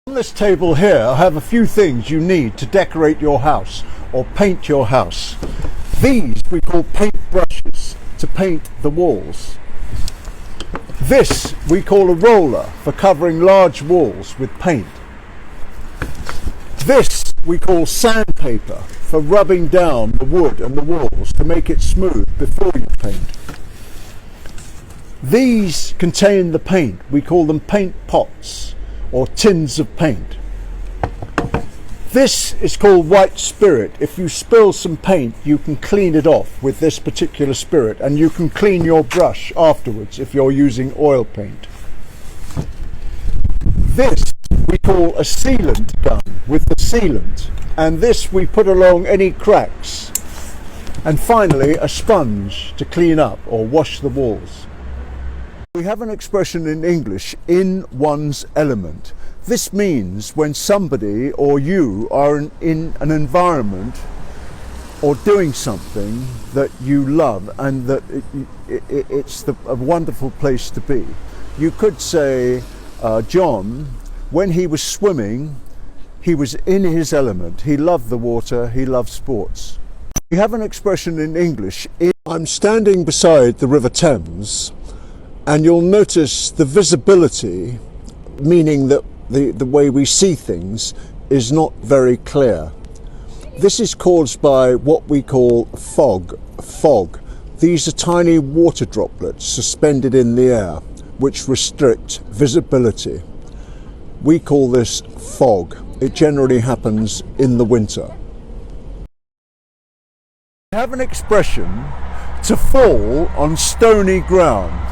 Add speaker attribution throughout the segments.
Speaker 1: On this table here I have a few things you need to decorate your house or paint your house. These we call paint brushes to paint the walls. This we call a roller for covering large walls with paint. This we call sandpaper for rubbing down the wood and the walls to make it smooth before you paint. These contain the paint. We call them paint pots or tins of paint. This is called white spirit. If you spill some paint, you can clean it off with this particular spirit, and you can clean your brush afterwards if you're using oil paint. This we call a sealant gun with the sealant, and this we put along any cracks. And finally, a sponge to clean up or wash the walls. We have an expression in English, in one's element. This means when somebody or you are in an environment or doing something that you love and that it's a wonderful place to be. You could say, John, when he was swimming, he was in his element. He loved the water, he loved sports. We have an expression in English. I'm standing beside the River Thames, and you'll notice the visibility, meaning that the way we see things is not very clear. This is caused by what we call fog. These are tiny water droplets suspended in the air which restrict visibility. We call this fog. It generally happens in the winter. We have an expression, to fall on stony ground.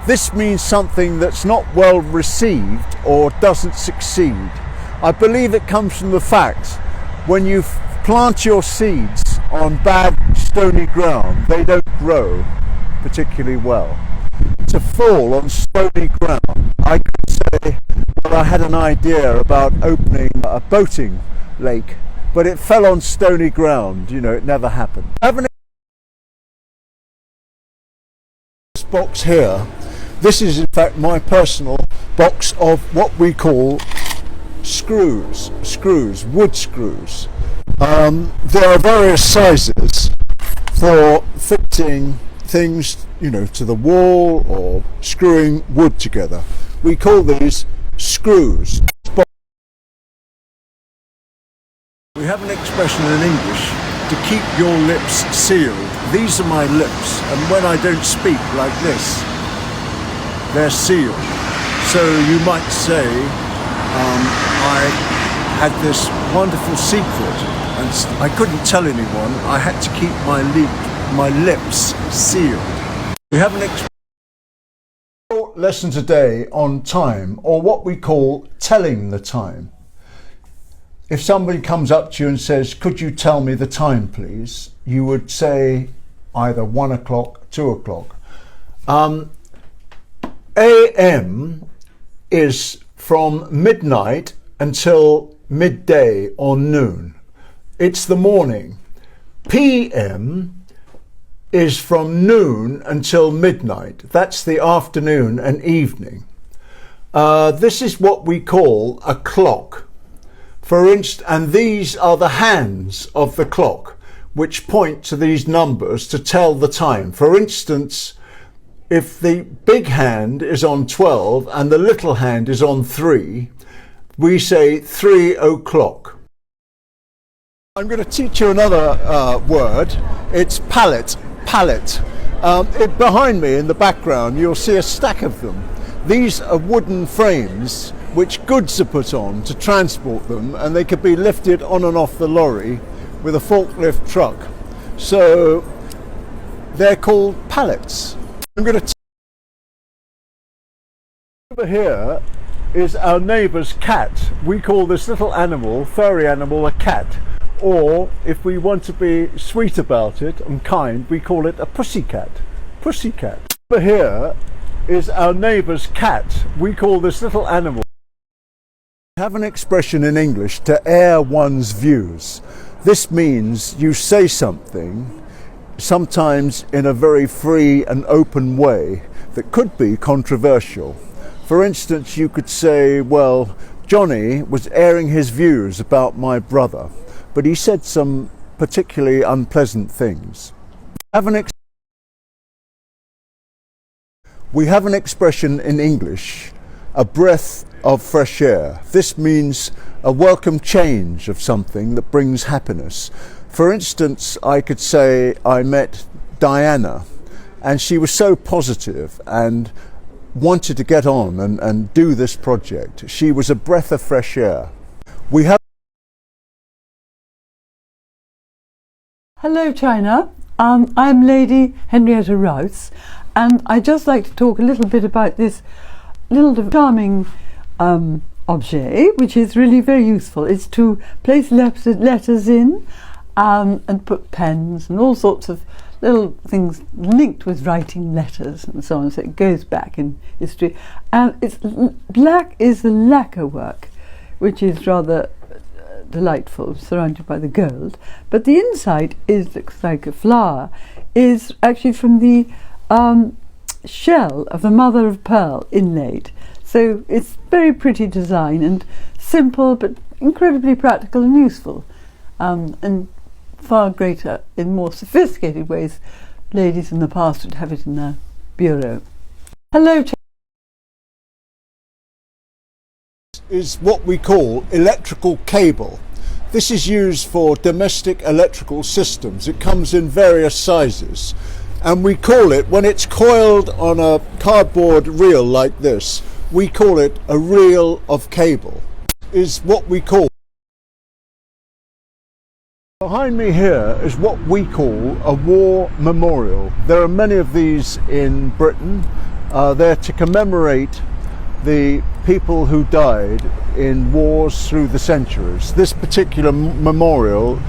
Speaker 1: This means something that's not well received or doesn't succeed. I believe it comes from the fact when you plant your seeds on bad stony ground, they don't grow particularly well. To fall on stony ground, I could say, well, I had an idea about opening a boating lake, but it fell on stony ground, it never happened. I have an box here. This is in fact my personal box of what we call screws, wood screws. There are various sizes for fitting things, to the wall or screwing wood together. We call these screws. We have an expression in English, to keep your lips sealed. These are my lips, and when I don't speak like this, they're sealed. So you might say, I had this wonderful secret and I couldn't tell anyone. I had to keep my lips sealed. We have an short lesson today on time, or what we call telling the time. If somebody comes up to you and says, could you tell me the time please? You would say either 1 o'clock, 2 o'clock. AM is from midnight until midday or noon. It's the morning. PM is from noon until midnight. That's the afternoon and evening. This is what we call a clock. For instance, and these are the hands of the clock, which point to these numbers to tell the time. For instance, if the big hand is on 12 and the little hand is on 3, we say 3 o'clock. I'm going to teach you another word. It's pallet. Behind me in the background you'll see a stack of them. These are wooden frames which goods are put on to transport them, and they could be lifted on and off the lorry with a forklift truck. So they're called pallets. I'm going to over here is our neighbour's cat. We call this little animal, furry animal, a cat. Or if we want to be sweet about it and kind, we call it a pussycat. Pussycat. Over here is our neighbour's cat. We call this little animal. We have an expression in English, to air one's views. This means you say something, sometimes in a very free and open way, that could be controversial. For instance, you could say, well, Johnny was airing his views about my brother, but he said some particularly unpleasant things. We have an expression in English, a breath of fresh air. This means a welcome change of something that brings happiness. For instance, I could say I met Diana and she was so positive and wanted to get on and do this project. She was a breath of fresh air.
Speaker 2: Hello China, I'm Lady Henrietta Rouse, and I'd just like to talk a little bit about this little charming objet, which is really very useful. It's to place letters in and put pens and all sorts of little things linked with writing letters and so on, so it goes back in history. And it's black is the lacquer work, which is rather delightful, surrounded by the gold, but the inside looks like a flower, is actually from the shell of the mother of pearl inlaid. So it's very pretty design and simple but incredibly practical and useful, and far greater in more sophisticated ways. Ladies in the past would have it in their bureau. Hello
Speaker 1: is what we call electrical cable. This is used for domestic electrical systems. It comes in various sizes, and we call it, when it's coiled on a cardboard reel like this, we call it a reel of cable. Is what we call. Behind me here is what we call a war memorial. There are many of these in Britain. They're to commemorate the people who died in wars through the centuries. This particular memorial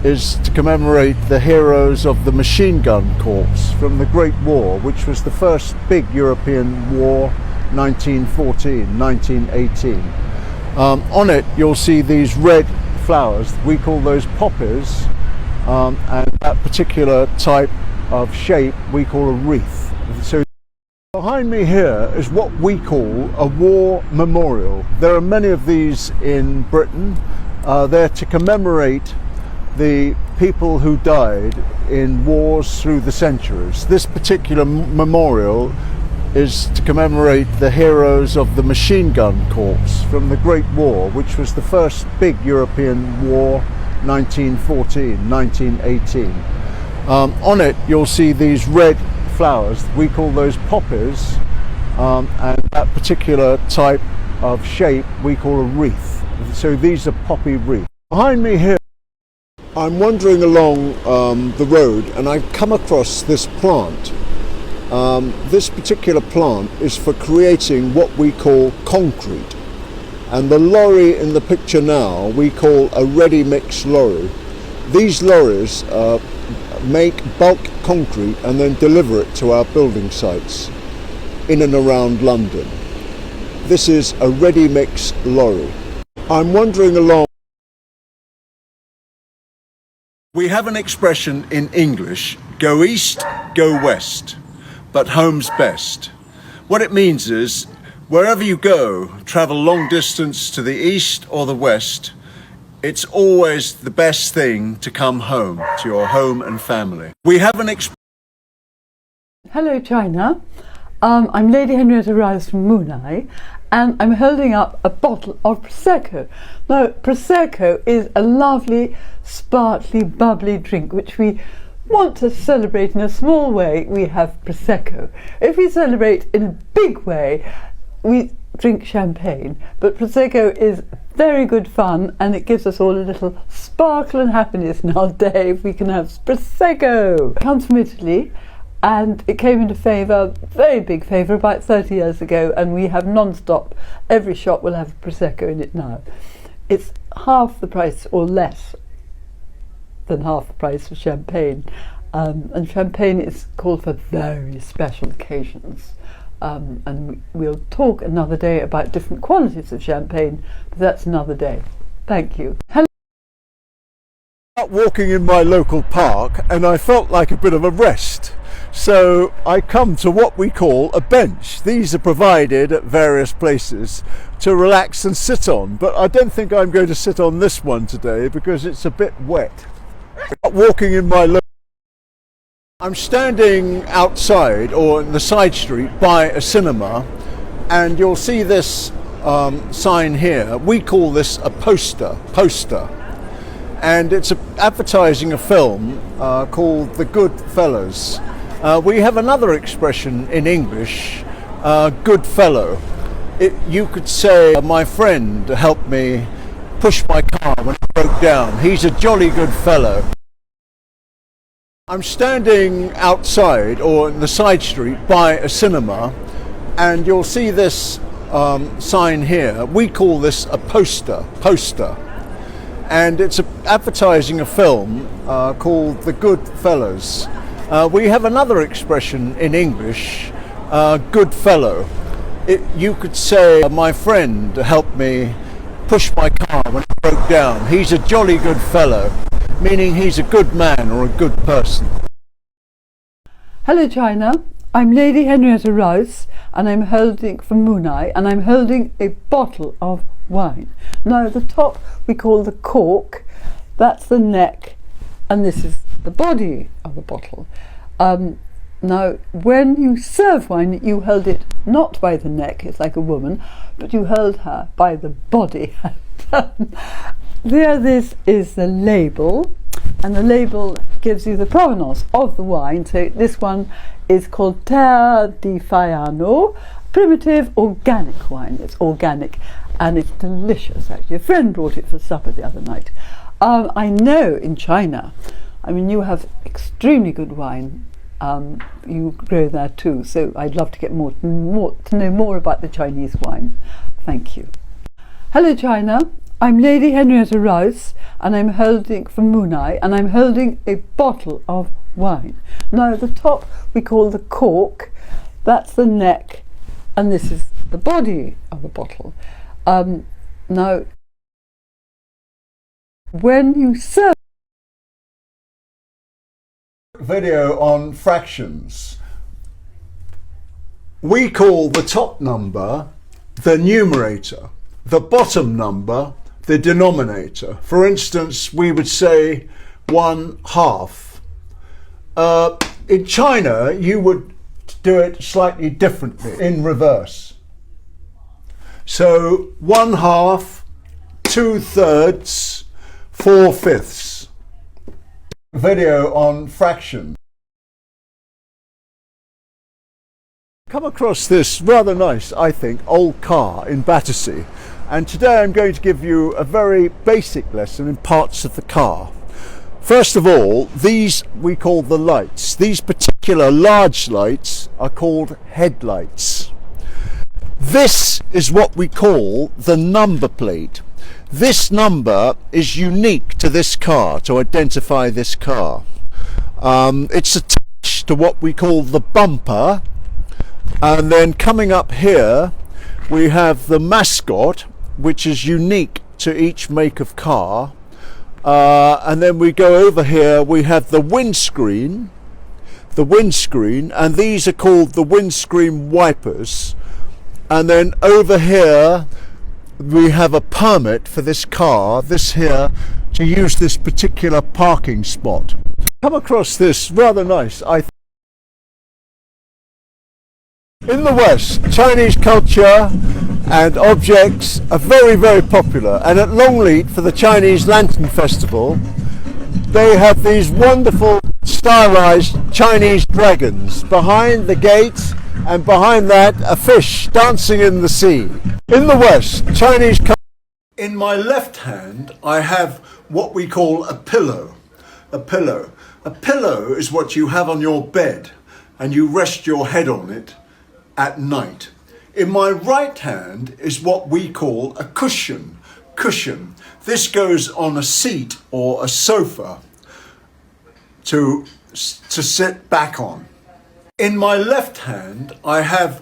Speaker 1: is to commemorate the heroes of the Machine Gun Corps from the Great War, which was the first big European war, 1914, 1918. On it you'll see these red flowers. We call those poppies, and that particular type of shape we call a wreath. So behind me here is what we call a war memorial. There are many of these in Britain. They're to commemorate the people who died in wars through the centuries. This particular memorial is to commemorate the heroes of the Machine Gun Corps from the Great War, which was the first big European war, 1914, 1918. On it you'll see these red flowers. We call those poppies, and that particular type of shape we call a wreath. So these are poppy wreaths. Behind me here, I'm wandering along the road and I've come across this plant. This particular plant is for creating what we call concrete, and the lorry in the picture now we call a ready mix lorry. These lorries make bulk concrete and then deliver it to our building sites in and around London. This is a ready mix lorry. I'm wandering along. We have an expression in English, go east, go west, but home's best. What it means is, wherever you go, travel long distance to the east or the west, it's always the best thing to come home, to your home and family. We have an
Speaker 2: Hello China, I'm Lady Henrietta Rouse from Mooneye, and I'm holding up a bottle of Prosecco. Now, Prosecco is a lovely, sparkly, bubbly drink which we want to celebrate in a small way. We have Prosecco. If we celebrate in a big way, we drink champagne, but Prosecco is very good fun, and it gives us all a little sparkle and happiness in our day if we can have Prosecco. It comes from Italy, and it came into favour, very big favour, about 30 years ago, and we have non-stop. Every shop will have Prosecco in it now. It's half the price or less than half the price of champagne, and champagne is called for very special occasions. And we'll talk another day about different qualities of champagne, but that's another day. Thank you. Hello.
Speaker 1: Walking in my local park, and I felt like a bit of a rest. So I come to what we call a bench. These are provided at various places to relax and sit on, but I don't think I'm going to sit on this one today because it's a bit wet. Walking in my I'm standing outside or in the side street by a cinema, and you'll see this sign here. We call this a poster, and it's advertising a film called The Good Fellows. We have another expression in English, good fellow. You could say, my friend helped me push my car when it broke down. He's a jolly good fellow. I'm standing outside or in the side street by a cinema, and you'll see this sign here. We call this a poster, and it's advertising a film called The Good Fellows. We have another expression in English, good fellow. You could say, my friend helped me push my car when it broke down. He's a jolly good fellow, meaning he's a good man or a good person.
Speaker 2: Hello China, I'm Lady Henrietta Rouse, and I'm holding from Moonai, and I'm holding a bottle of wine. Now the top we call the cork, that's the neck, and this is the body of the bottle. Now when you serve wine, you hold it not by the neck, it's like a woman, but you hold her by the body. There, this is the label, and the label gives you the provenance of the wine. So this one is called Terre di Faiano, primitive organic wine. It's organic and it's delicious actually. A friend brought it for supper the other night. I know in China, I mean, you have extremely good wine. You grow there too, so I'd love to get to know more about the Chinese wine. Thank you. Hello China, I'm Lady Henrietta Rouse, and I'm holding from Moonai, and I'm holding a bottle of wine. Now the top we call the cork, that's the neck, and this is the body of the bottle. Now when you serve
Speaker 1: video on fractions, we call the top number the numerator, the bottom number the denominator. For instance, we would say 1/2. In China, you would do it slightly differently, in reverse. So 1/2, 2/3, 4/5. Video on fractions. Come across this rather nice, I think, old car in Battersea, and today I'm going to give you a very basic lesson in parts of the car. First of all, these we call the lights. These particular large lights are called headlights. This is what we call the number plate. This number is unique to this car, to identify this car. It's attached to what we call the bumper, and then coming up here we have the mascot, which is unique to each make of car, and then we go over here, we have the windscreen, and these are called the windscreen wipers, and then over here we have a permit for this car, this here, to use this particular parking spot. Come across this rather nice, I think. In the West, Chinese culture and objects are very, very popular, and at Longleat for the Chinese Lantern Festival, they have these wonderful stylized Chinese dragons behind the gate, and behind that a fish dancing in the sea. In the West, Chinese culture. In my left hand I have what we call a pillow. A pillow is what you have on your bed and you rest your head on it at night. In my right hand is what we call a cushion. This goes on a seat or a sofa to sit back on. In my left hand I have